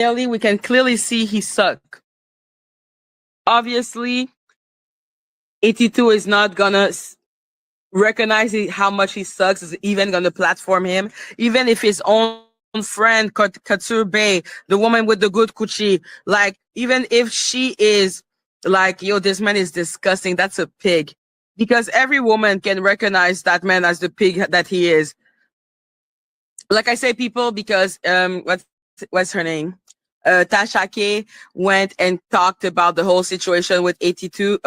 Clearly, we can clearly see he suck. Obviously, 82 is not gonna recognize how much he sucks, is even gonna platform him, even if his own friend Couture Bay, the woman with the good coochie, like even if she is like, yo, this man is disgusting, that's a pig. Because every woman can recognize that man as the pig that he is. Like I say people because what's her name? Tasha K went and talked about the whole situation with 82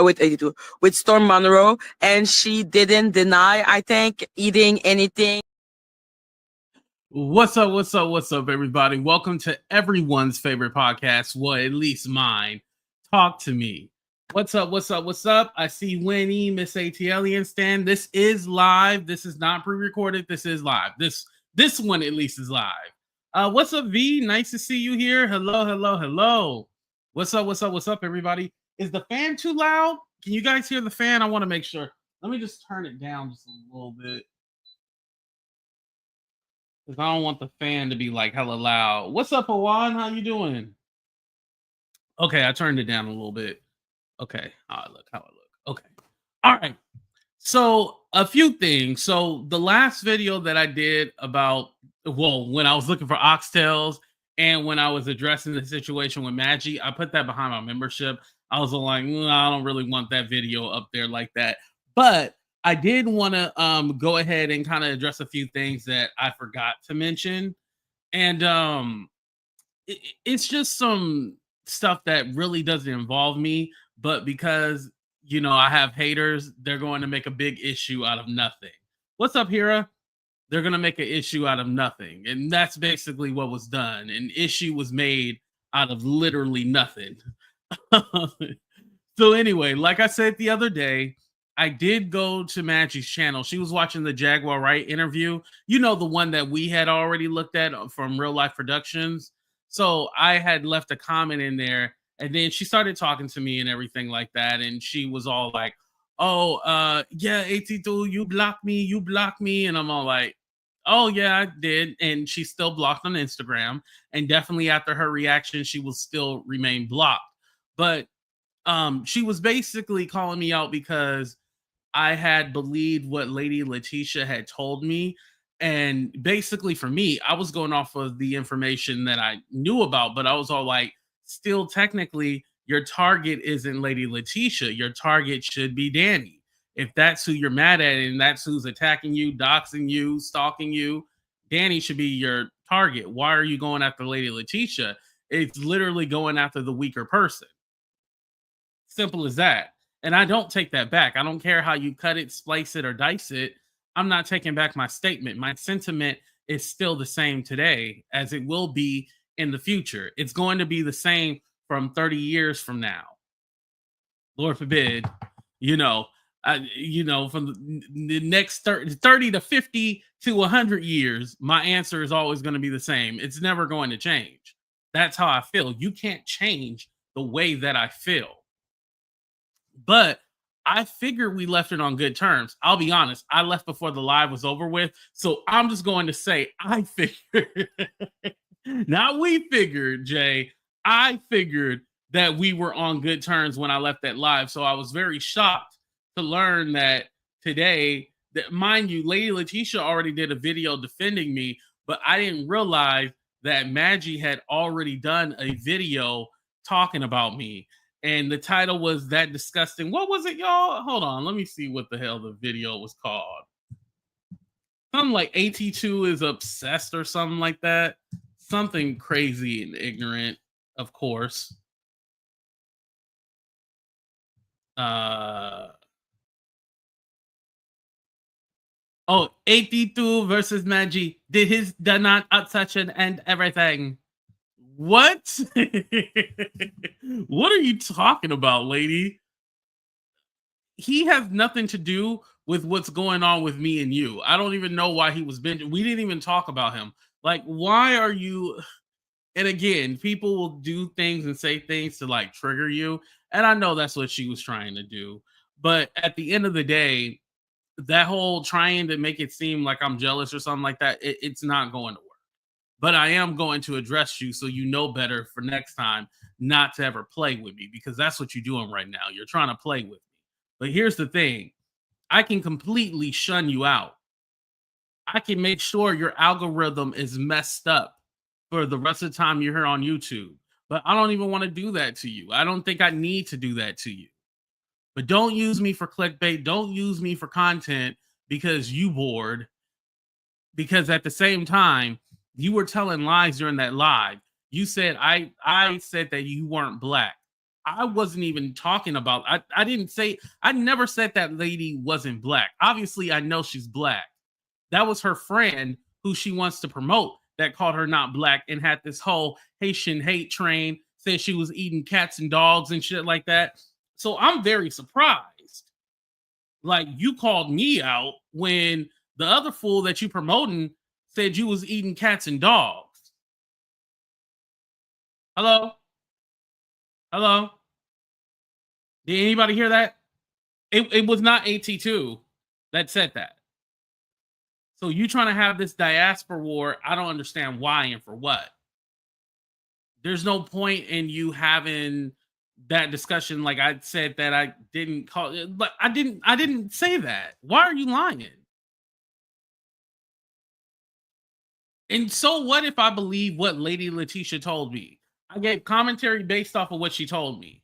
with Storm Monroe, and she didn't deny, I think, eating anything. What's up, everybody? Welcome to everyone's favorite podcast, well, at least mine, Talk to Me. What's up? I see Winnie, Miss ATL and Stan. This is live. This is not pre-recorded. This is live. This one at least is live. What's up, V? Nice to see you here. Hello. What's up, everybody? Is the fan too loud? Can you guys hear the fan? I want to make sure. Let me just turn it down just a little bit, because I don't want the fan to be like hella loud. What's up, Awan? How you doing? Okay, I turned it down a little bit. Okay, how I look. Okay. All right. So a few things. So the last video that I did about, well, when I was looking for oxtails and when I was addressing the situation with Maggie, I put that behind my membership. I was like, I don't really want that video up there like that. But I did want to go ahead and kind of address a few things that I forgot to mention. And it's just some stuff that really doesn't involve me, but because I have haters, they're going to make a big issue out of nothing. What's up, Hira? They're going to make an issue out of nothing. And that's basically what was done. An issue was made out of literally nothing. So anyway, like I said the other day, I did go to Maggie's channel. She was watching the Jaguar Wright interview. The one that we had already looked at from Real Life Productions. So I had left a comment in there, and then she started talking to me and everything like that. And she was all like, oh, yeah, 82, you blocked me. And I'm all like, oh, yeah, I did. And she's still blocked on Instagram. And definitely after her reaction, she will still remain blocked. But she was basically calling me out because I had believed what Lady Letitia had told me. And basically for me, I was going off of the information that I knew about, but I was all like, still technically, your target isn't Lady Letitia. Your target should be Danny. If that's who you're mad at and that's who's attacking you, doxing you, stalking you, Danny should be your target. Why are you going after Lady Letitia? It's literally going after the weaker person. Simple as that. And I don't take that back. I don't care how you cut it, splice it, or dice it. I'm not taking back my statement. My sentiment is still the same today as it will be in the future. It's going to be the same from 30 years from now. Lord forbid, from the next 30 to 50 to 100 years, my answer is always going to be the same. It's never going to change. That's how I feel. You can't change the way that I feel. But I figured we left it on good terms. I'll be honest. I left before the live was over with. So I'm just going to say I figured. Not we figured, Jay. I figured that we were on good terms when I left that live. So I was very shocked to learn that today, that mind you, Lady Letitia already did a video defending me, but I didn't realize that Maggie had already done a video talking about me. And the title was That Disgusting. What was it, y'all? Hold on. Let me see what the hell the video was called. Something like 82 is obsessed or something like that. Something crazy and ignorant, of course. 82 versus Maggie. Did his not touch it and everything. What? What are you talking about, lady? He has nothing to do with what's going on with me and you. I don't even know why he was binging. We didn't even talk about him. Like, why are you? And again, people will do things and say things to like trigger you. And I know that's what she was trying to do. But at the end of the day, that whole trying to make it seem like I'm jealous or something like that, it's not going to work. but I am going to address you so you know better for next time not to ever play with me, because that's what you're doing right now. You're trying to play with me. But here's the thing. I can completely shun you out. I can make sure your algorithm is messed up for the rest of the time you're here on YouTube. But I don't even want to do that to you. I don't think I need to do that to you. But don't use me for clickbait. Don't use me for content because you bored. Because at the same time, you were telling lies during that live. You said I said that you weren't black. I wasn't even talking about, I never said that lady wasn't black. Obviously, I know she's black. That was her friend who she wants to promote that called her not black and had this whole Haitian hate train, said she was eating cats and dogs and shit like that. So I'm very surprised. Like, you called me out when the other fool that you promoting said you was eating cats and dogs. Hello? Hello? Did anybody hear that? It was not AT2 that said that. So you trying to have this diaspora war, I don't understand why and for what. There's no point in you having that discussion. Like, I said that I didn't call it, but I didn't say that. Why are you lying? And so what if I believe what Lady Letitia told me? I gave commentary based off of what she told me.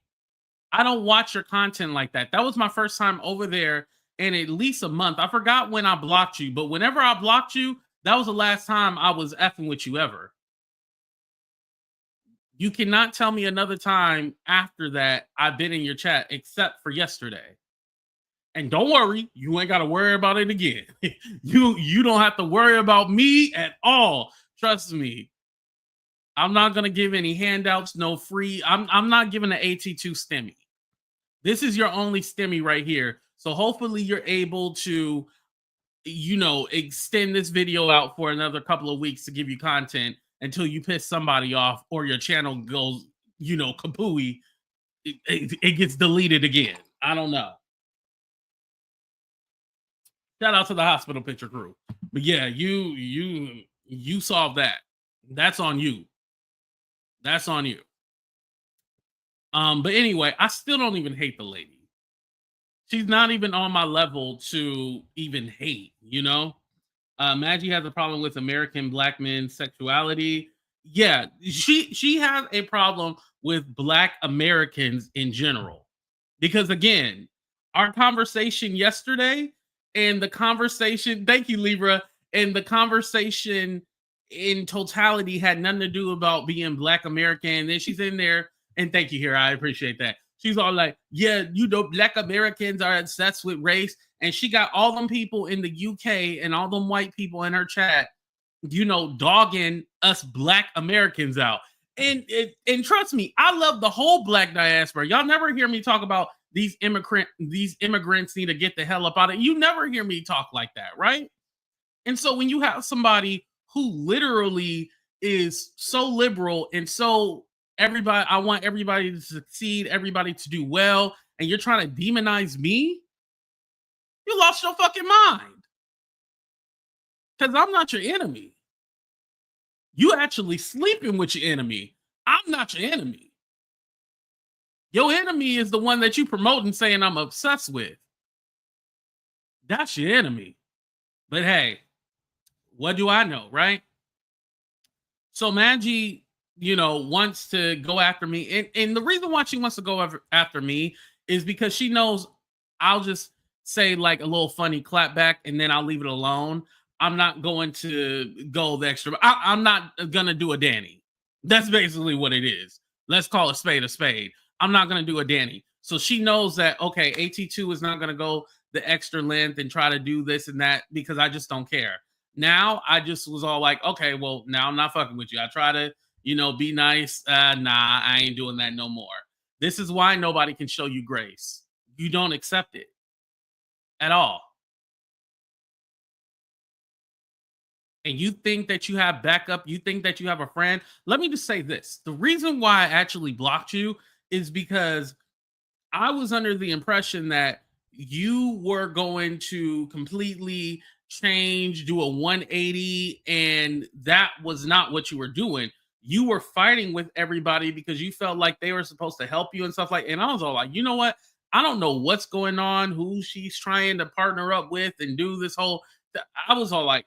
I don't watch your content like that. That was my first time over there in at least a month. I forgot when I blocked you, but whenever I blocked you, that was the last time I was effing with you ever. You cannot tell me another time after that I've been in your chat except for yesterday. And don't worry, you ain't got to worry about it again. You don't have to worry about me at all. Trust me. I'm not going to give any handouts, no free. I'm not giving an AT2 stimmy. This is your only stimmy right here. So hopefully you're able to, extend this video out for another couple of weeks to give you content until you piss somebody off or your channel goes, kapooey. It gets deleted again. I don't know. Shout out to the hospital picture crew. But yeah, you solved that. That's on you. That's on you. But anyway, I still don't even hate the lady. She's not even on my level to even hate, Maggie has a problem with American black men's sexuality. Yeah, she has a problem with black Americans in general. Because again, our conversation yesterday and the conversation, thank you, Libra, and the conversation in totality had nothing to do about being black American. And then she's in there, and thank you, here, I appreciate that. She's all like, yeah, black Americans are obsessed with race. And she got all them people in the UK and all them white people in her chat, dogging us black Americans out. And trust me, I love the whole black diaspora. Y'all never hear me talk about these immigrants need to get the hell up out of it. You never hear me talk like that, right? And so when you have somebody who literally is so liberal and so I want everybody to succeed, everybody to do well, and you're trying to demonize me, you lost your fucking mind. Because I'm not your enemy. You actually sleeping with your enemy. I'm not your enemy. Your enemy is the one that you promote and saying I'm obsessed with. That's your enemy. But hey, what do I know, right? So Maggie, wants to go after me. And the reason why she wants to go after me is because she knows I'll just say like a little funny clap back and then I'll leave it alone. I'm not going to go the extra. I'm not going to do a Danny. That's basically what it is. Let's call a spade a spade. I'm not going to do a Danny. So she knows that, okay, AT2 is not going to go the extra length and try to do this and that because I just don't care. Now I just was all like, okay, well, now I'm not fucking with you. I try to, be nice. Nah, I ain't doing that no more. This is why nobody can show you grace. You don't accept it at all. And you think that you have backup, you think that you have a friend. Let me just say this. The reason why I actually blocked you is because I was under the impression that you were going to completely change, do a 180, and that was not what you were doing. You were fighting with everybody because you felt like they were supposed to help you and stuff like. And I was all like, you know what? I don't know what's going on, who she's trying to partner up with and do this whole. I was all like,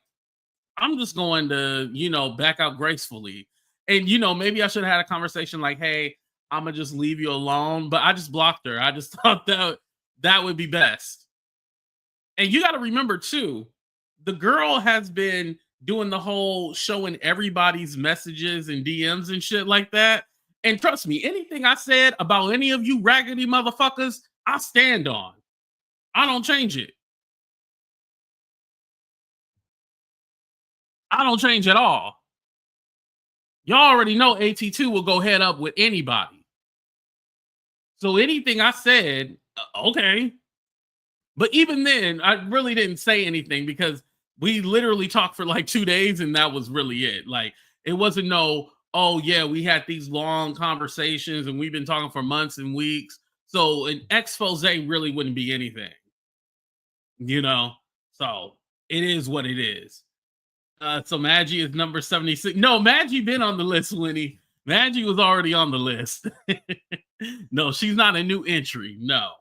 I'm just going to, back out gracefully. And, maybe I should have had a conversation like, hey, I'm going to just leave you alone. But I just blocked her. I just thought that would be best. And you got to remember, too, the girl has been doing the whole showing everybody's messages and DMs and shit like that. And trust me, anything I said about any of you raggedy motherfuckers, I stand on. I don't change it. I don't change at all. Y'all already know AT2 will go head up with anybody. So anything I said, okay. But even then, I really didn't say anything because we literally talked for like 2 days and that was really it. Like, it wasn't no, oh yeah, we had these long conversations and we've been talking for months and weeks. So an expose really wouldn't be anything, So it is what it is. So Maggie is number 76. No, Maggie been on the list, Winnie. Maggie was already on the list. No, she's not a new entry. No.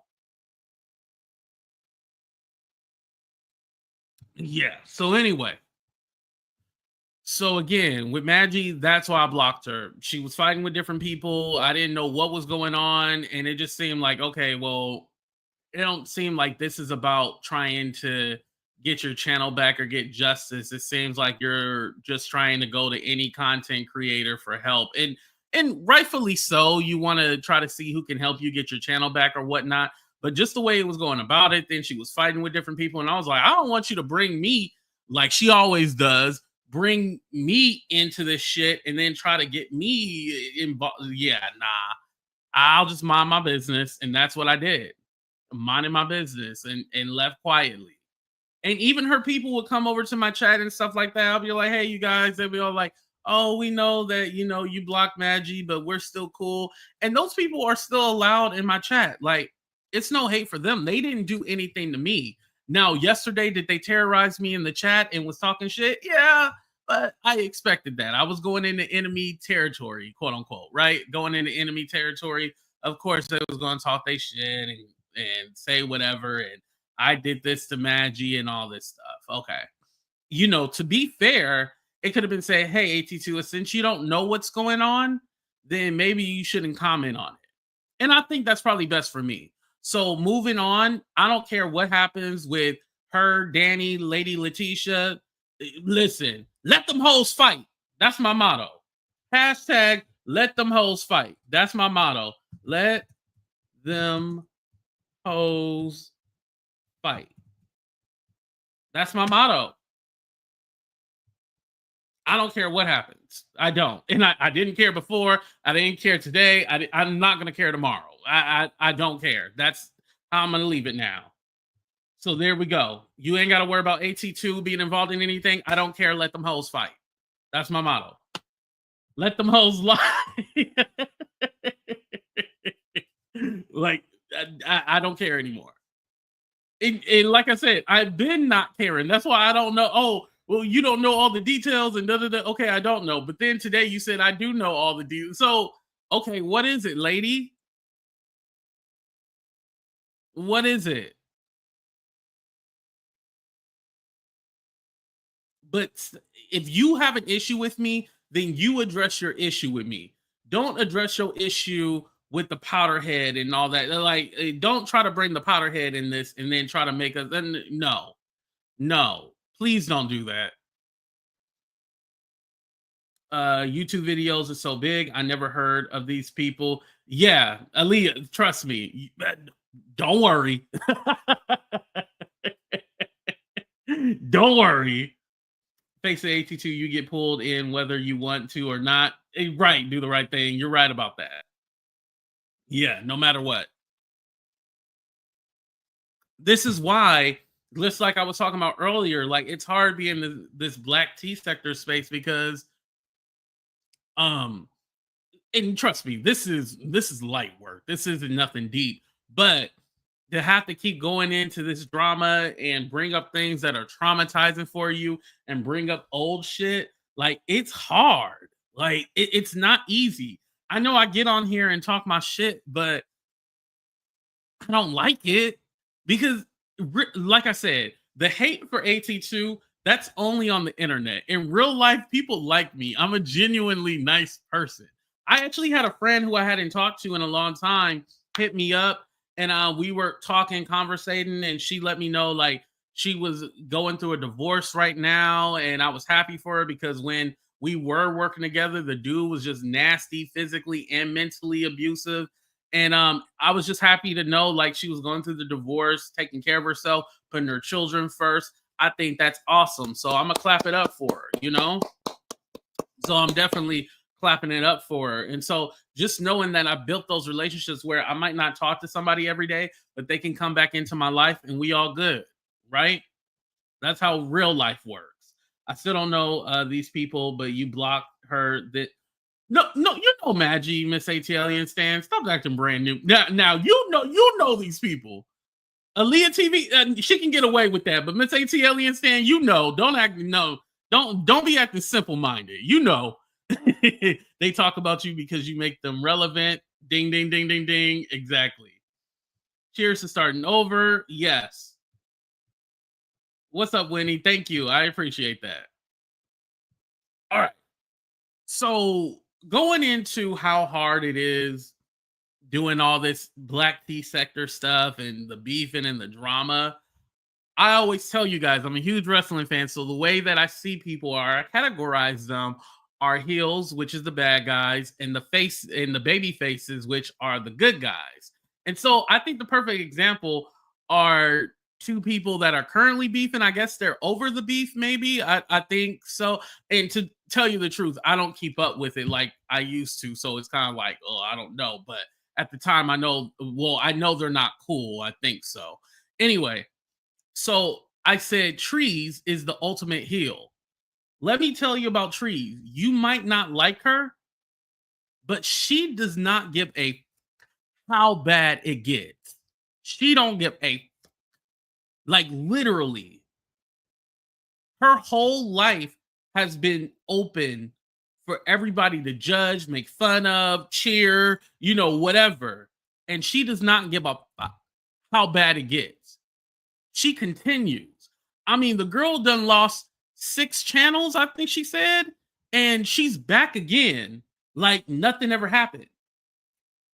Yeah. So anyway. So again, with Maggie, that's why I blocked her. She was fighting with different people. I didn't know what was going on. And it just seemed like, okay, well, it don't seem like this is about trying to get your channel back or get justice. It seems like you're just trying to go to any content creator for help. And rightfully so, you want to try to see who can help you get your channel back or whatnot. But just the way it was going about it, then she was fighting with different people. And I was like, I don't want you to bring me, like she always does, bring me into this shit and then try to get me involved. Yeah, nah. I'll just mind my business. And that's what I did. Minding my business and left quietly. And even her people would come over to my chat and stuff like that. I'll be like, hey, you guys, they'll be all like, oh, we know that, you blocked Maggie, but we're still cool. And those people are still allowed in my chat. Like, it's no hate for them. They didn't do anything to me. Now, yesterday, did they terrorize me in the chat and was talking shit? Yeah, but I expected that. I was going into enemy territory, quote unquote, right? Going into enemy territory. Of course, they was going to talk their shit and say whatever. And I did this to Maggie and all this stuff. Okay. To be fair, it could have been saying, hey, AT2, since you don't know what's going on, then maybe you shouldn't comment on it. And I think that's probably best for me. So moving on, I don't care what happens with her, Danny, Lady Letitia. Listen, let them hoes fight. That's my motto. Hashtag let them hoes fight. That's my motto. Let them hoes fight. That's my motto. I don't care what happens. I don't. And I didn't care before. I didn't care today. I'm not going to care tomorrow. I don't care. That's how I'm going to leave it now. So there we go. You ain't got to worry about AT2 being involved in anything. I don't care. Let them hoes fight. That's my motto. Let them hoes lie. Like, I don't care anymore. And like I said, I've been not caring. That's why I don't know. Oh, well, you don't know all the details and da-da-da. Okay, I don't know. But then today you said I do know all the details. So, okay, what is it, lady? What is it? But if you have an issue with me, then you address your issue with me. Don't address your issue with the powderhead and all that. Like, don't try to bring the powderhead in this and then try to make us. No, please don't do that. YouTube videos are so big. I never heard of these people. Yeah, Aaliyah, trust me. Don't worry. Don't worry. Face the AT2, you get pulled in whether you want to or not. Right, do the right thing. You're right about that. Yeah, no matter what. This is why, just like I was talking about earlier, like it's hard being in this black tea sector space because and trust me, this is light work. This isn't nothing deep, but to have to keep going into this drama and bring up things that are traumatizing for you and bring up old shit, like it's hard. Like it's not easy. I know I get on here and talk my shit, but I don't like it because, like I said, the hate for AT2, that's only on the internet. In real life, people like me. I'm a genuinely nice person. I actually had a friend who I hadn't talked to in a long time hit me up, and we were talking, conversating, and she let me know like she was going through a divorce right now, and I was happy for her because when we were working together, the dude was just nasty, physically and mentally abusive. And I was just happy to know like she was going through the divorce, taking care of herself, putting her children first. I think that's awesome. So I'm gonna clap it up for her, you know? So I'm definitely clapping it up for her. And so just knowing that I built those relationships where I might not talk to somebody every day, but they can come back into my life and we all good, right? That's how real life works. I still don't know these people, but you blocked her. That no, you know Maggie, Miss ATLian Stan. Stop acting brand new. Now you know these people. Aaliyah TV, she can get away with that, but Miss ATLian Stan, you know, don't act no, don't be acting simple minded. You know, they talk about you because you make them relevant. Ding ding ding ding ding. Exactly. Cheers to starting over. Yes. What's up, Winnie? Thank you. I appreciate that. All right. So going into how hard it is doing all this black tea sector stuff and the beefing and the drama, I always tell you guys I'm a huge wrestling fan. So the way that I see people are, I categorize them are heels, which is the bad guys, and the face and the baby faces, which are the good guys. And so I think the perfect example are two people that are currently beefing. I guess they're over the beef, maybe. I think so. And to tell you the truth, I don't keep up with it like I used to. So it's kind of like, oh, I don't know. But at the time, I know they're not cool. I think so. Anyway, so I said Treez is the ultimate heel. Let me tell you about Treez. You might not like her, but she does not give a how bad it gets. She don't give a like literally. Her whole life has been open for everybody to judge, make fun of, cheer, you know, whatever. And she does not give up how bad it gets. She continues. I mean, the girl done lost 6 channels, I think she said, and she's back again like nothing ever happened.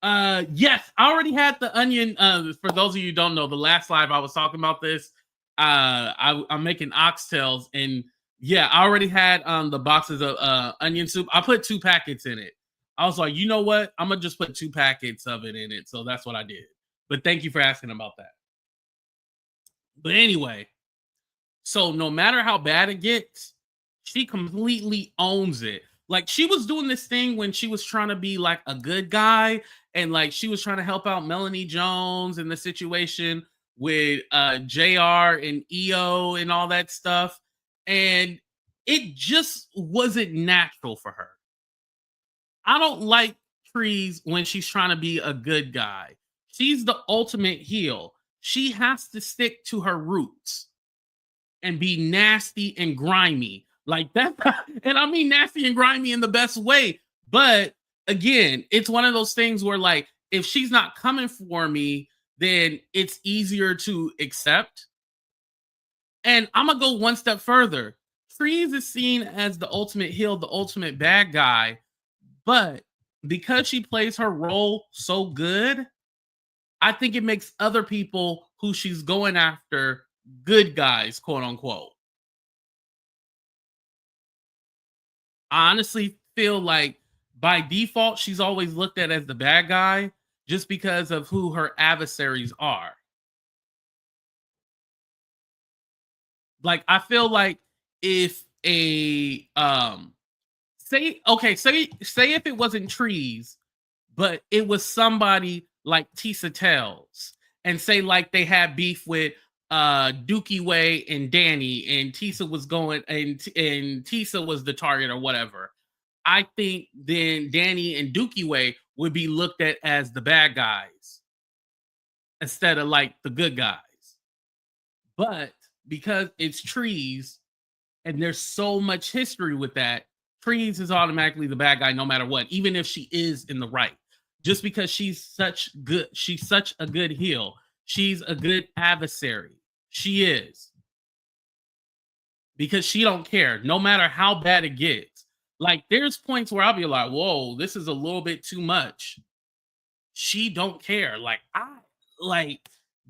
Yes, I already had the onion. For those of you who don't know, the last live I was talking about this. I'm making oxtails, and yeah, I already had the boxes of onion soup. I put 2 packets in it. I was like, you know what? I'm gonna just put 2 packets of it in it. So that's what I did. But thank you for asking about that. But anyway, so no matter how bad it gets, she completely owns it. Like she was doing this thing when she was trying to be like a good guy and like she was trying to help out Melanie Jones in the situation with JR and EO and all that stuff. And it just wasn't natural for her. I don't like Treez when she's trying to be a good guy. She's the ultimate heel. She has to stick to her roots and be nasty and grimy like that. And I mean nasty and grimy in the best way. But again, it's one of those things where like if she's not coming for me, then it's easier to accept. And I'm gonna go one step further. Treez is seen as the ultimate heel, the ultimate bad guy, but because she plays her role so good, I think it makes other people who she's going after good guys, quote unquote. I honestly feel like by default, she's always looked at as the bad guy just because of who her adversaries are. Like, I feel like if a say if it wasn't Treez, but it was somebody like Tisa Tells, and say like they had beef with Dookie Way and Danny, and Tisa was going and Tisa was the target or whatever. I think then Danny and Dookie Way would be looked at as the bad guys. instead of like the good guys. But because it's Treez and there's so much history with that, Treez is automatically the bad guy no matter what, even if she is in the right. Just because she's such a good heel. She's a good adversary. She is. Because she don't care, no matter how bad it gets. Like, there's points where I'll be like, whoa, this is a little bit too much. She don't care. Like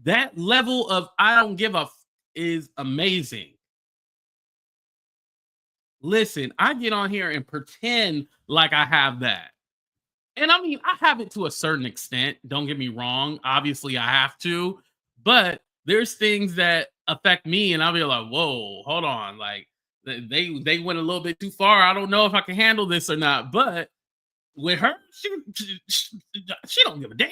that level of I don't give a is amazing. Listen, I get on here and pretend like I have that. And I mean, I have it to a certain extent. Don't get me wrong. Obviously, I have to. But there's things that affect me, and I'll be like, whoa, hold on. Like, they went a little bit too far. I don't know if I can handle this or not. But with her, she don't give a damn.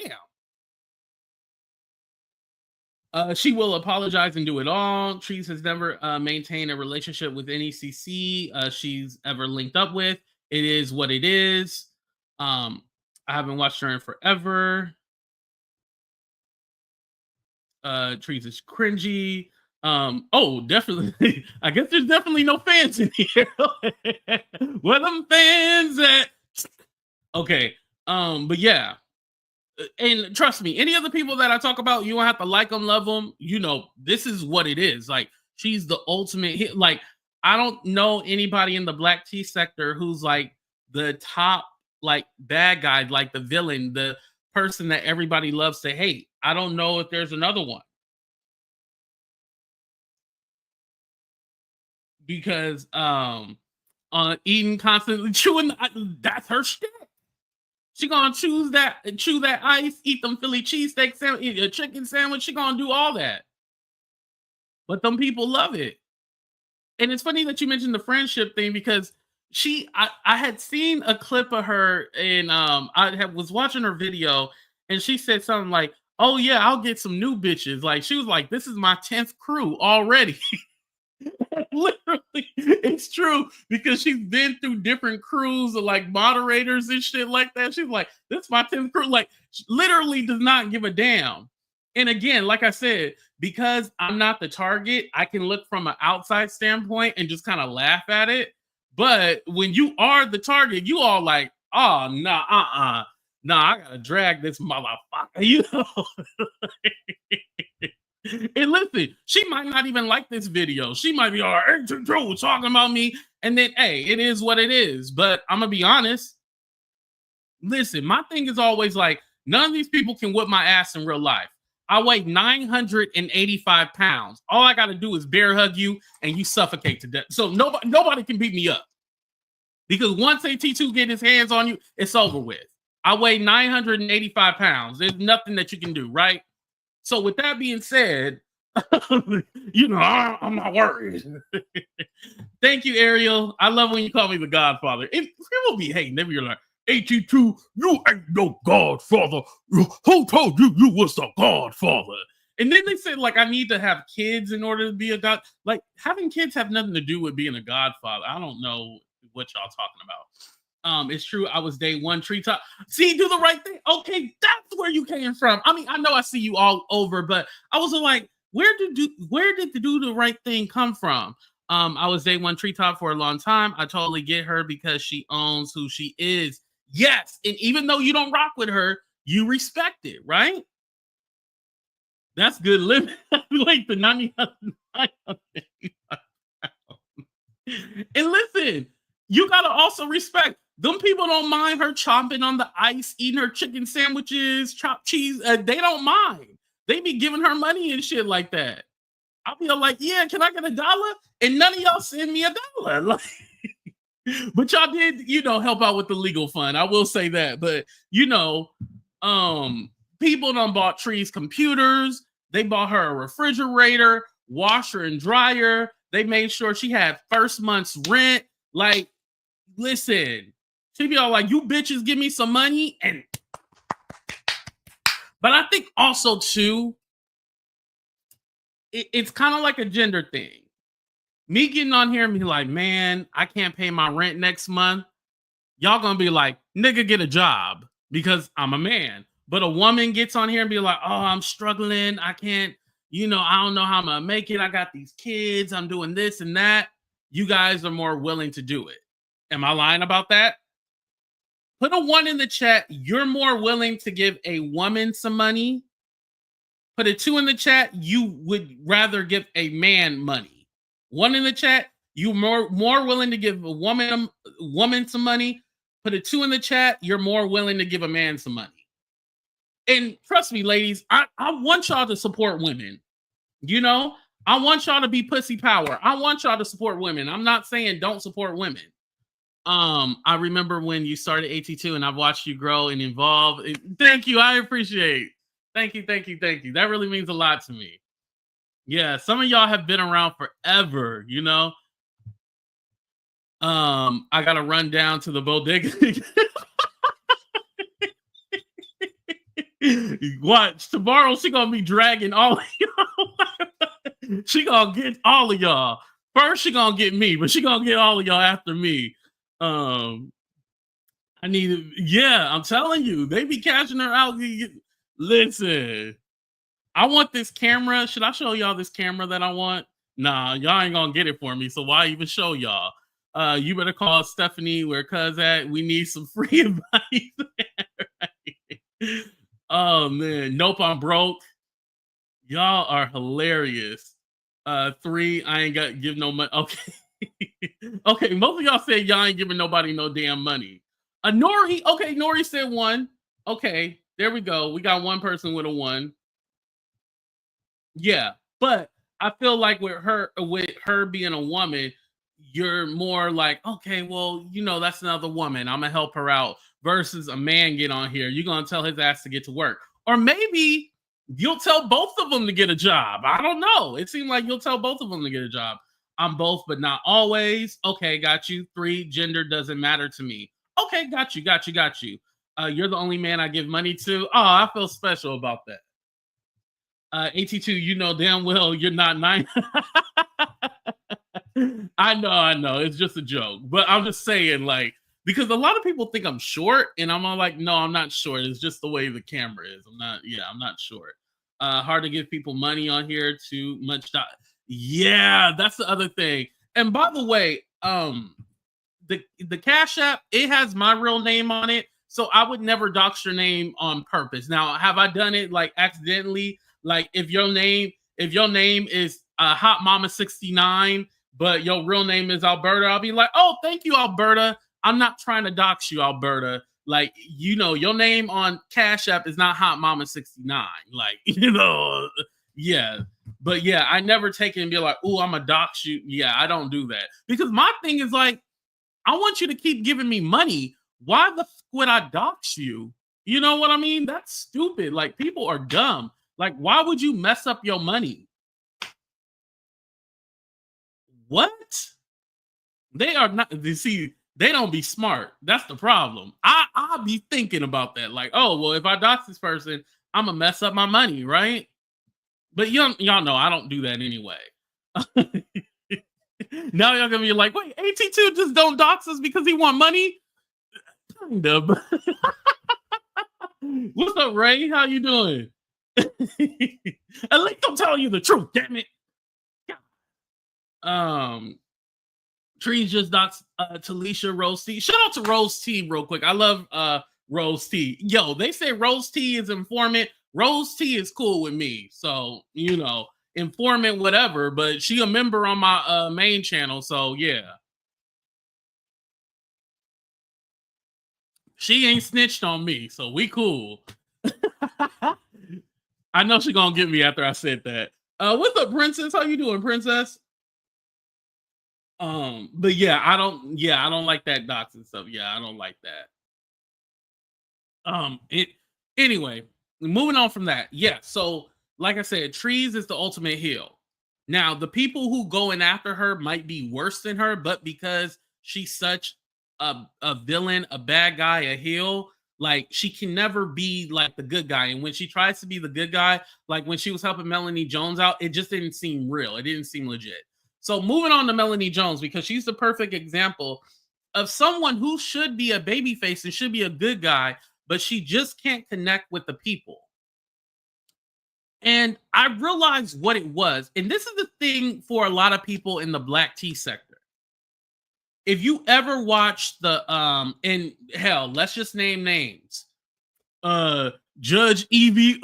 She will apologize and do it all. Treez has never maintained a relationship with any CC she's ever linked up with. It is what it is. I haven't watched her in forever. Treez is cringy. Oh, definitely. I guess there's definitely no fans in here. Where them fans at? Okay. But yeah. And trust me, any of the people that I talk about, you don't have to like them, love them. You know, this is what it is. Like, she's the ultimate hit. Like, I don't know anybody in the black tea sector who's like the top, like, bad guy, like the villain, the person that everybody loves to hate. I don't know if there's another one. Because Eden constantly chewing, that's her shit. She gonna chew that ice, eat them Philly cheesesteak sandwich, eat a chicken sandwich. She gonna do all that. But them people love it. And it's funny that you mentioned the friendship thing because I had seen a clip of her and was watching her video and she said something like, oh yeah, I'll get some new bitches. Like, she was like, this is my 10th crew already. Literally, it's true because she's been through different crews of like moderators and shit like that. She's like, this is my 10th crew. Like, literally does not give a damn. And again, like I said, because I'm not the target, I can look from an outside standpoint and just kind of laugh at it. But when you are the target, you all like, oh, nah, I gotta drag this motherfucker, you know? And listen, she might not even like this video. She might be all right, talking about me. And then, hey, it is what it is. But I'm going to be honest. Listen, my thing is always like, none of these people can whip my ass in real life. I weigh 985 pounds. All I got to do is bear hug you and you suffocate to death. So nobody can beat me up. Because once AT2 get his hands on you, it's over with. I weigh 985 pounds. There's nothing that you can do, right? So with that being said, you know, I'm not worried. Thank you, Ariel. I love when you call me the Godfather. People be hating. They be like, AT2, you ain't no Godfather. Who told you you was the Godfather? And then they said, like, I need to have kids in order to be a god. Like, having kids have nothing to do with being a Godfather. I don't know what y'all talking about. It's true. I was day one treetop. See, do the right thing. Okay, that's where you came from. I mean, I know I see you all over, but I was like, where did the do the right thing come from? I was day one treetop for a long time. I totally get her because she owns who she is. Yes, and even though you don't rock with her, you respect it, right? That's good living. Like the 99. And listen, you gotta also respect. Them people don't mind her chomping on the ice, eating her chicken sandwiches, chopped cheese. They don't mind. They be giving her money and shit like that. I'll be like, yeah, can I get $1? And none of y'all send me $1. Like, but y'all did, you know, help out with the legal fund. I will say that. But, you know, people done bought Treez computers. They bought her a refrigerator, washer and dryer. They made sure she had first month's rent. Like, listen. She be all like, you bitches give me some money. But I think also, too, it's kind of like a gender thing. Me getting on here and be like, man, I can't pay my rent next month. Y'all gonna be like, nigga, get a job because I'm a man. But a woman gets on here and be like, oh, I'm struggling. I can't, I don't know how I'm going to make it. I got these kids. I'm doing this and that. You guys are more willing to do it. Am I lying about that? Put a 1 in the chat. You're more willing to give a woman some money. Put a 2 in the chat. You would rather give a man money. 1 in the chat. You more willing to give a woman some money. Put a 2 in the chat. You're more willing to give a man some money. And trust me, ladies, I want y'all to support women. I want y'all to be pussy power. I want y'all to support women. I'm not saying don't support women. I remember when you started AT2 and I've watched you grow and evolve. Thank you. I appreciate. Thank you. That really means a lot to me. Yeah, some of y'all have been around forever, I gotta run down to the bodega. Watch, tomorrow she gonna be dragging all of y'all. She gonna get all of y'all. First she gonna get me, but she gonna get all of y'all after me. I'm telling you, they be catching her out. Listen, I want this camera. Should I show y'all this camera that I want? Nah, y'all ain't gonna get it for me, so why even show y'all? You better call Stephanie where cuz at. We need some free advice. Right? Oh man, nope, I'm broke. Y'all are hilarious. 3, I ain't got give no money. Okay. Okay, most of y'all said y'all ain't giving nobody no damn money. Nori said 1. Okay, there we go. We got 1 person with a 1. Yeah, but I feel like with her being a woman, you're more like, okay, well, that's another woman. I'm gonna help her out. Versus a man get on here, you're gonna tell his ass to get to work, or maybe you'll tell both of them to get a job. I don't know. It seemed like you'll tell both of them to get a job. I'm both, but not always. Okay, got you. 3, gender doesn't matter to me. Okay, got you. You're the only man I give money to. Oh, I feel special about that. AT2, damn well you're not 9. I know. It's just a joke. But I'm just saying, like, because a lot of people think I'm short, and I'm all like, no, I'm not short. It's just the way the camera is. I'm not short. Hard to give people money on here. Too much. Yeah, that's the other thing. And by the way, the Cash App, it has my real name on it, so I would never dox your name on purpose. Now, have I done it like accidentally? Like if your name is Hot Mama 69, but your real name is Alberta, I'll be like, oh, thank you, Alberta. I'm not trying to dox you, Alberta. Like, your name on Cash App is not Hot Mama 69. Like, yeah. But yeah, I never take it and be like, oh, I'm a dox you. Yeah, I don't do that. Because my thing is like, I want you to keep giving me money. Why the f would I dox you? You know what I mean? That's stupid. Like, people are dumb. Like, why would you mess up your money? What? They are not, you see, they don't be smart. That's the problem. I'll be thinking about that. Like, oh, well, if I dox this person, I'm going to mess up my money, right? But y'all know I don't do that anyway. Now y'all gonna be like, wait, AT2 just don't dox us because he want money? Kind of. What's up, Ray? How you doing? At least I'm telling you the truth, damn it. Treez just doxed Talisha Rose T. Shout out to Rose T real quick. I love Rose T. Yo, they say Rose T is informant. Rose T is cool with me. So, informant, whatever, but she a member on my main channel, so yeah. She ain't snitched on me, so we cool. I know she gonna get me after I said that. What's up, Princess? How you doing, Princess? But yeah, I don't like that doxing stuff. Yeah, I don't like that. Anyway, moving on from that. Yeah, so like I said, Treez is the ultimate heel. Now, the people who going after her might be worse than her, but because she's such a villain, a bad guy, a heel, like she can never be like the good guy. And when she tries to be the good guy, like when she was helping Melanie Jones out, it just didn't seem real. It didn't seem legit. So moving on to Melanie Jones, because she's the perfect example of someone who should be a babyface and should be a good guy, but she just can't connect with the people. And I realized what it was. And this is the thing for a lot of people in the black tea sector. If you ever watch the and hell, let's just name names. Judge Evie,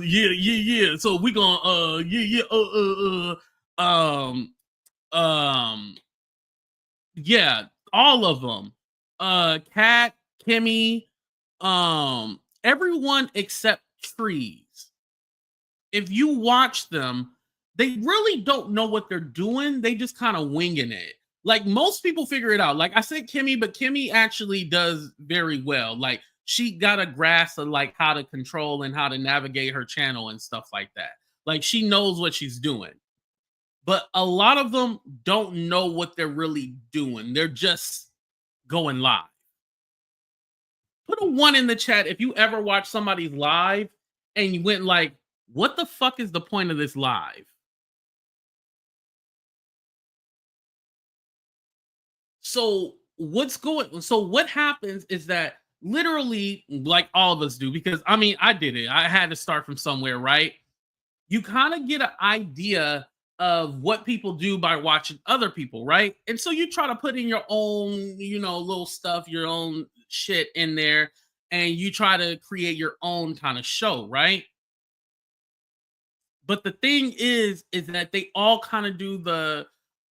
yeah. So we gonna yeah, all of them. Kat, Kimmy, everyone except Treez. If you watch them, they really don't know what they're doing. They just kind of winging it. Like most people figure it out. Like I said Kimmy, but Kimmy actually does very well. Like she got a grasp of like how to control and how to navigate her channel and stuff like that. Like she knows what she's doing. But a lot of them don't know what they're really doing. They're just going live. Put a 1 in the chat if you ever watch somebody's live and you went like, what the fuck is the point of this live? So what happens is that literally, like all of us do, because I mean, I did it. I had to start from somewhere, right? You kind of get an idea of what people do by watching other people, right? And so you try to put in your own, little stuff, your own shit in there, and you try to create your own kind of show, right? But the thing is that they all kind of do the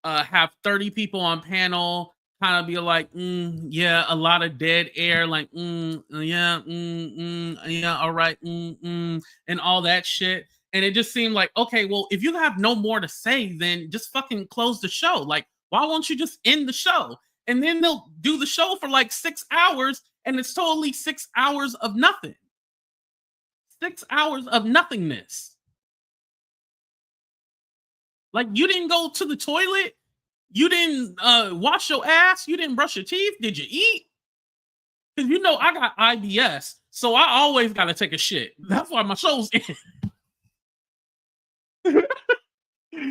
have 30 people on panel, kind of be like, yeah, a lot of dead air, like, yeah, yeah, all right, and all that shit. And it just seemed like, okay, well, if you have no more to say, then just fucking close the show. Like, why won't you just end the show? And then they'll do the show for like 6 hours, and it's totally 6 hours of nothing. 6 hours of nothingness. Like, you didn't go to the toilet? You didn't wash your ass? You didn't brush your teeth? Did you eat? Because I got IBS, so I always got to take a shit. That's why my show's in.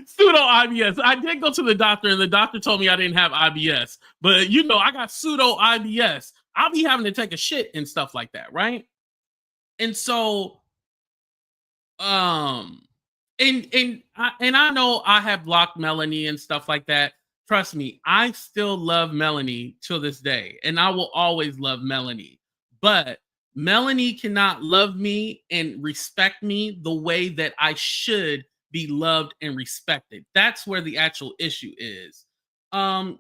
Pseudo IBS. I did go to the doctor, and the doctor told me I didn't have IBS. But, I got pseudo IBS. I'll be having to take a shit and stuff like that, right? And so, and I know I have blocked Melanie and stuff like that. Trust me, I still love Melanie till this day, and I will always love Melanie. But Melanie cannot love me and respect me the way that I should be loved and respected. That's where the actual issue is. What's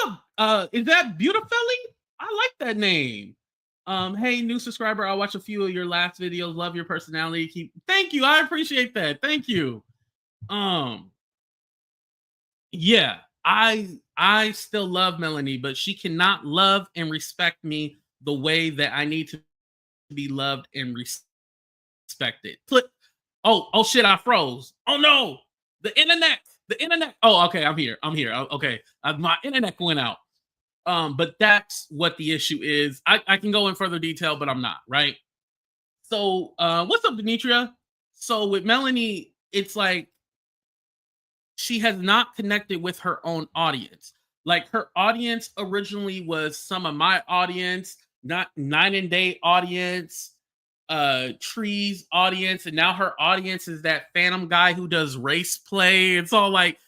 up? Is that Beautifully? I like that name. Hey, new subscriber, I watched a few of your last videos. Love your personality. Thank you. I appreciate that. Thank you. Yeah, I still love Melanie, but she cannot love and respect me the way that I need to be loved and respected. Oh shit, I froze. Oh no, the internet. Oh, okay, I'm here. Okay, my internet went out. But that's what the issue is. I can go in further detail, but I'm not, right? So, what's up, Demetria? So with Melanie, it's like she has not connected with her own audience. Like her audience originally was some of my audience, not Night and Day audience, Treez audience, and now her audience is that Phantom guy who does race play. It's all like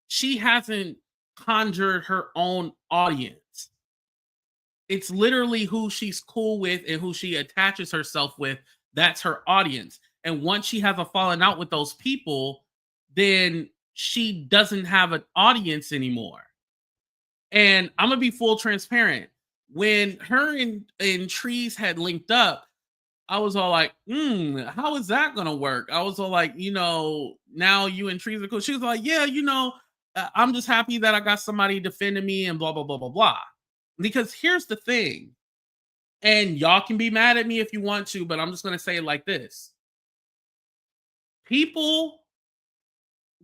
she hasn't conjured her own audience. It's literally who she's cool with and who she attaches herself with. That's her audience. And once she has a falling out with those people, then she doesn't have an audience anymore. And I'm gonna be full transparent. When her and Treez had linked up, I was all like, how is that gonna work? I was all like, now you and Treez are cool. She was like, yeah, I'm just happy that I got somebody defending me and blah, blah, blah, blah, blah. Because here's the thing, and y'all can be mad at me if you want to, but I'm just gonna say it like this. People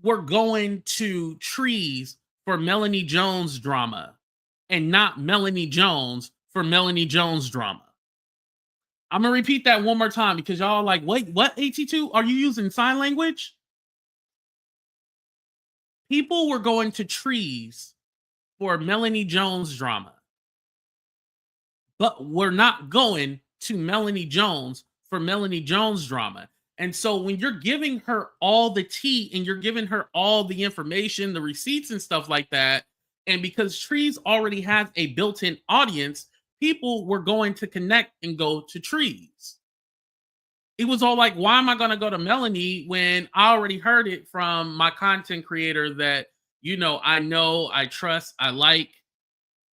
were going to Treez for Melanie Jones drama and not Melanie Jones for Melanie Jones drama. I'm gonna repeat that one more time because y'all are like, wait, what, AT2? Are you using sign language? People were going to Treez for Melanie Jones drama. but we're not going to Melanie Jones for Melanie Jones drama. And so when you're giving her all the tea and you're giving her all the information, the receipts and stuff like that, and because Treez already has a built-in audience, people were going to connect and go to Treez. It was all like, why am I going to go to Melanie when I already heard it from my content creator that, I trust, I like,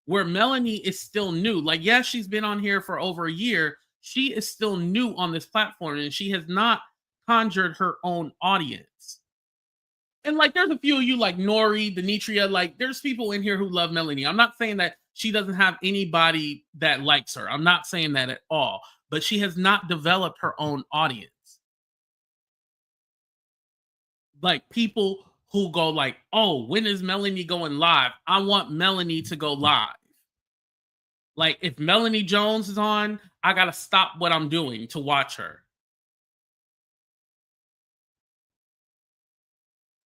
where Melanie is still new. Like, yes, she's been on here for over a year. She is still new on this platform and she has not conjured her own audience. And like, there's a few of you like Nori, Denitria, like there's people in here who love Melanie. I'm not saying that she doesn't have anybody that likes her. I'm not saying that at all, but she has not developed her own audience. Like people who go like, oh, when is Melanie going live? I want Melanie to go live. Like if Melanie Jones is on, I got to stop what I'm doing to watch her.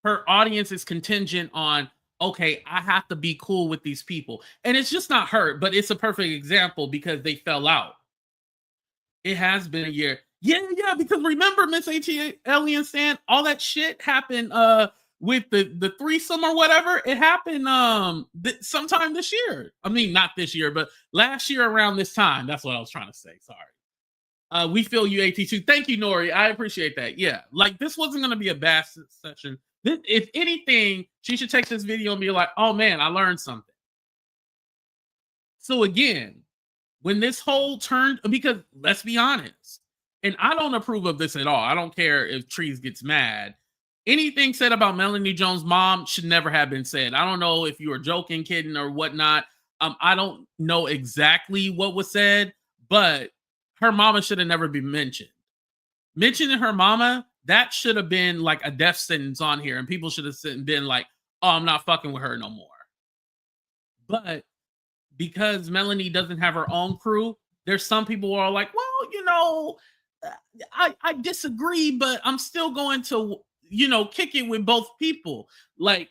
Her audience is contingent on, okay, I have to be cool with these people. And it's just not her, but it's a perfect example because they fell out. It has been a year. Yeah, because remember, Miss H.E. Alien Stan, all that shit happened with the threesome or whatever. It happened sometime this year. I mean, not this year, but last year around this time. That's what I was trying to say. Sorry. We feel you, AT2. Thank you, Nori. I appreciate that. Yeah, like this wasn't going to be a bad session. If anything, she should take this video and be like, oh man, I learned something. So again, when this whole turned, because let's be honest, and I don't approve of this at all. I don't care if Treez gets mad. Anything said about Melanie Jones' mom should never have been said. I don't know if you were joking, kidding, or whatnot. I don't know exactly what was said, but her mama should have never been mentioned. Mentioning her mama, that should have been like a death sentence on here, and people should have been like, oh, I'm not fucking with her no more. But because Melanie doesn't have her own crew, there's some people who are like, well, I disagree, but I'm still going to, kick it with both people. Like,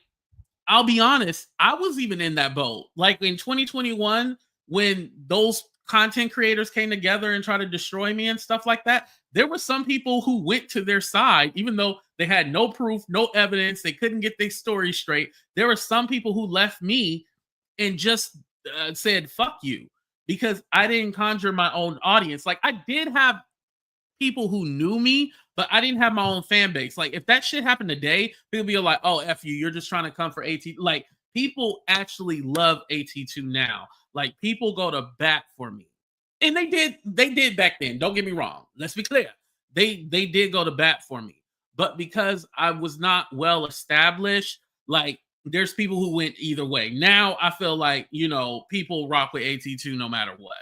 I'll be honest, I was even in that boat. Like in 2021, when those content creators came together and tried to destroy me and stuff like that, there were some people who went to their side, even though they had no proof, no evidence, they couldn't get their story straight. There were some people who left me and just said, fuck you, because I didn't conjure my own audience. Like I did have people who knew me, but I didn't have my own fan base. Like if that shit happened today, people be like, oh, F you, you're just trying to come for AT. Like people actually love AT2 now. Like people go to bat for me. And they did back then. Don't get me wrong. Let's be clear. They did go to bat for me. But because I was not well established, like there's people who went either way. Now I feel like, people rock with AT2 no matter what.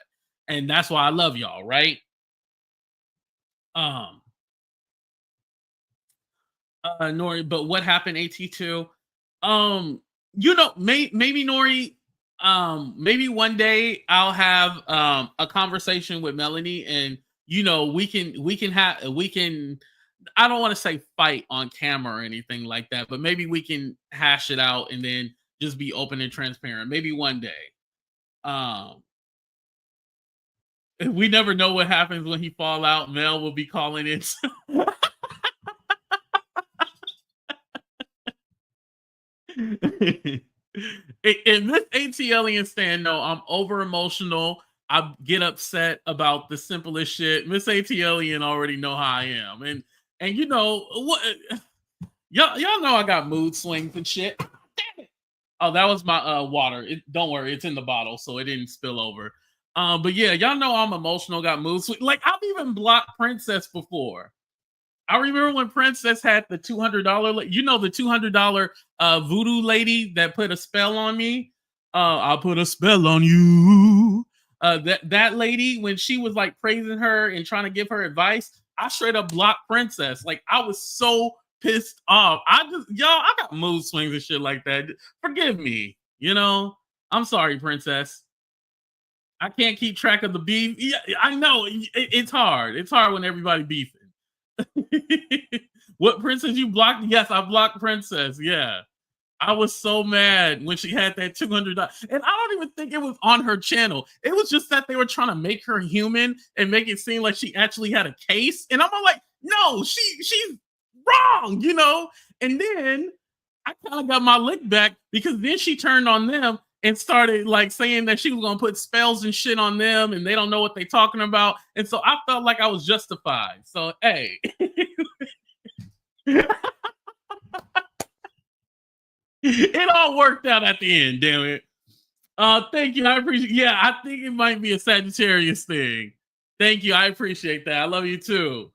And that's why I love y'all, right? Nori, but what happened, AT2? Maybe Nori, maybe one day I'll have a conversation with Melanie, and we can I don't want to say fight on camera or anything like that, but maybe we can hash it out and then just be open and transparent. Maybe one day. We never know what happens when he fall out. Mel will be calling it. In this ATL and stand, no, I'm over emotional. I get upset about the simplest shit. Miss ATL already know how I am, and what? Y'all know I got mood swings and shit. Damn it! Oh, that was my water. Don't worry, it's in the bottle, so it didn't spill over. But yeah, y'all know I'm emotional. Got mood swings. Like I've even blocked Princess before. I remember when Princess had the $200, the $200 voodoo lady that put a spell on me. I'll put a spell on you. That lady, when she was like praising her and trying to give her advice, I straight up blocked Princess. Like I was so pissed off. I got mood swings and shit like that. Forgive me. I'm sorry, Princess. I can't keep track of the beef. Yeah, I know it's hard. It's hard when everybody beefing. What Princess you blocked? Yes, I blocked Princess. Yeah. I was so mad when she had that $200, and I don't even think it was on her channel. It was just that they were trying to make her human and make it seem like she actually had a case. And I'm all like, no, she's wrong, you know. And then I kind of got my lick back because then she turned on them and started like saying that she was gonna put spells and shit on them, and they don't know what they're talking about. And so I felt like I was justified. So hey. It all worked out at the end, damn it. Thank you. I appreciate. Yeah, I think it might be a Sagittarius thing. Thank you. I appreciate that. I love you too.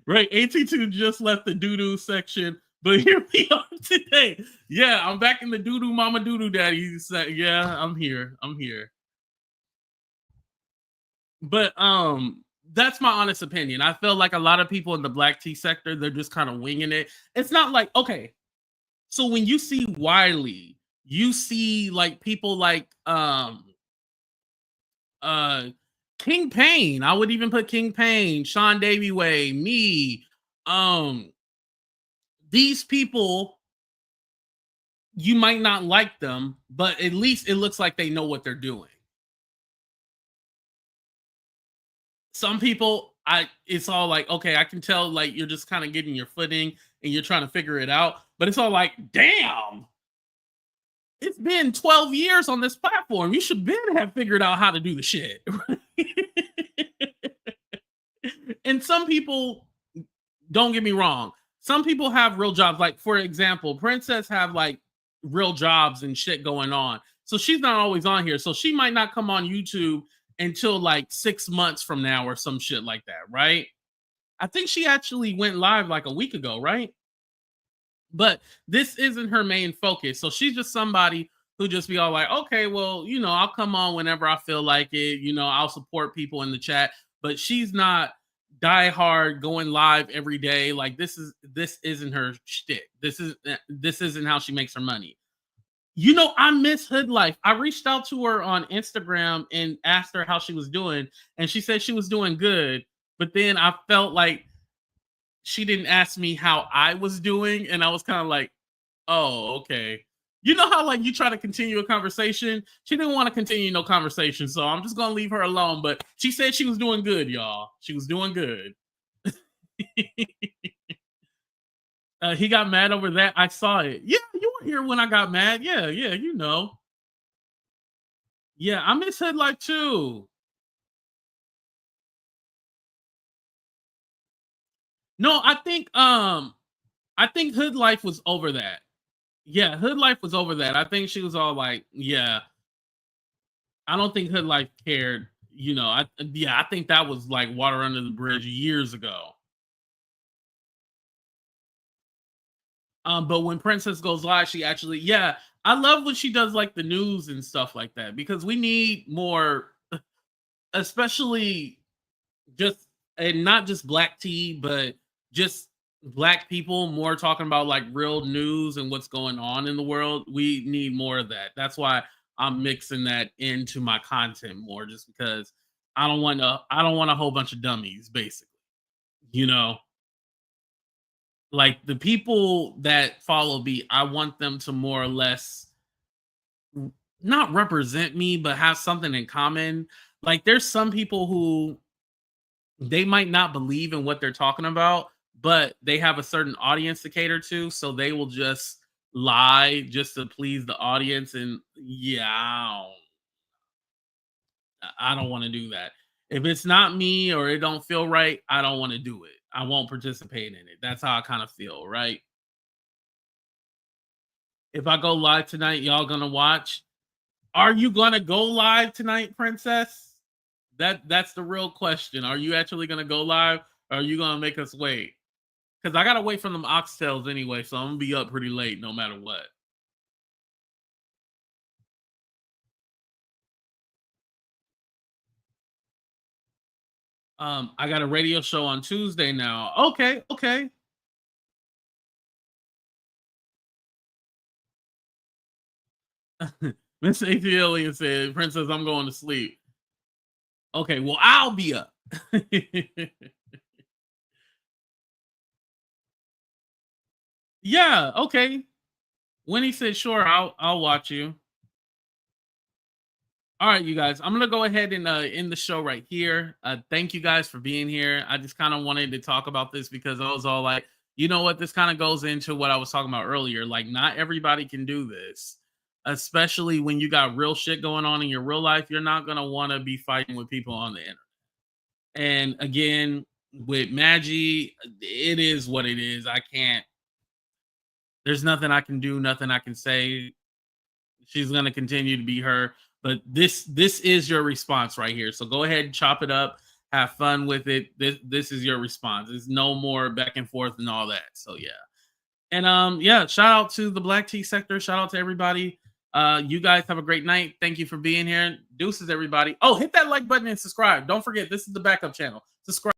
Right, AT2 just left the doo-doo section, but here we are today. Yeah, I'm back in the doo-doo mama doo-doo daddy. Yeah, I'm here. I'm here. But that's my honest opinion. I feel like a lot of people in the black tea sector, they're just kind of winging it. It's not like, okay, so when you see Wiley, you see like people like uh King Payne. I would even put King Payne, Sean Davy Way, me. These people, you might not like them, but at least it looks like they know what they're doing. Some people, it's all like, okay, I can tell like you're just kind of getting your footing and you're trying to figure it out, but it's all like, damn, it's been 12 years on this platform. You should have figured out how to do the shit. And some people, don't get me wrong, some people have real jobs. Like, for example, Princess have like real jobs and shit going on. So she's not always on here. So she might not come on YouTube until like 6 months from now or some shit like that, right? I think she actually went live like a week ago, right? But this isn't her main focus. So she's just somebody who just be all like, okay, well, you know, I'll come on whenever I feel like it. You know, I'll support people in the chat. But she's not die hard going live every day. Like this isn't her shtick. This isn't how she makes her money. You know, I miss Hood Life. I reached out to her on Instagram and asked her how she was doing, and she said she was doing good. But then I felt like she didn't ask me how I was doing, and I was kind of like, oh, okay. You know how like you try to continue a conversation? She didn't want to continue no conversation, so I'm just gonna leave her alone. But she said she was doing good, y'all. She was doing good. He got mad over that. I saw it. Yeah, you were here when I got mad. Yeah, you know. Yeah, I miss Headlight too. No, I think Hood Life was over that. Yeah, Hood Life was over that. I think she was all like, yeah. I don't think Hood Life cared. You know, I think that was like water under the bridge years ago. But when Princess goes live, she actually, yeah, I love when she does like the news and stuff like that because we need more, especially just and not just black tea, but just black people more talking about like real news and what's going on in the world. We need more of that. That's why I'm mixing that into my content more, just because I don't want a whole bunch of dummies, basically. You know, like the people that follow me, I want them to more or less not represent me, but have something in common. Like there's some people who they might not believe in what they're talking about, but they have a certain audience to cater to, so they will just lie just to please the audience. And yeah, I don't want to do that. If it's not me or it don't feel right, I don't want to do it. I won't participate in it. That's how I kind of feel, right? If I go live tonight, y'all gonna watch? Are you gonna go live tonight, Princess? That's the real question. Are you actually gonna go live, or are you gonna make us wait? Because I gotta wait for them oxtails anyway, so I'm gonna be up pretty late no matter what. I got a radio show on Tuesday now. Okay, okay. Miss Alien said, Princess, I'm going to sleep. Okay, well, I'll be up. Yeah, okay. Winnie said, sure, I'll watch you. All right, you guys. I'm gonna go ahead and end the show right here. Thank you guys for being here. I just kind of wanted to talk about this because I was all like, you know what? This kind of goes into what I was talking about earlier. Like, not everybody can do this, especially when you got real shit going on in your real life. You're not gonna want to be fighting with people on the internet. And again, with Maggie, it is what it is. I can't. There's nothing I can do. Nothing I can say. She's gonna continue to be her. But this is your response right here. So go ahead and chop it up, have fun with it. This is your response. There's no more back and forth and all that. So yeah. And yeah, shout out to the Black Tea sector. Shout out to everybody. You guys have a great night. Thank you for being here. Deuces, everybody. Oh, hit that like button and subscribe. Don't forget, this is the backup channel. Subscribe.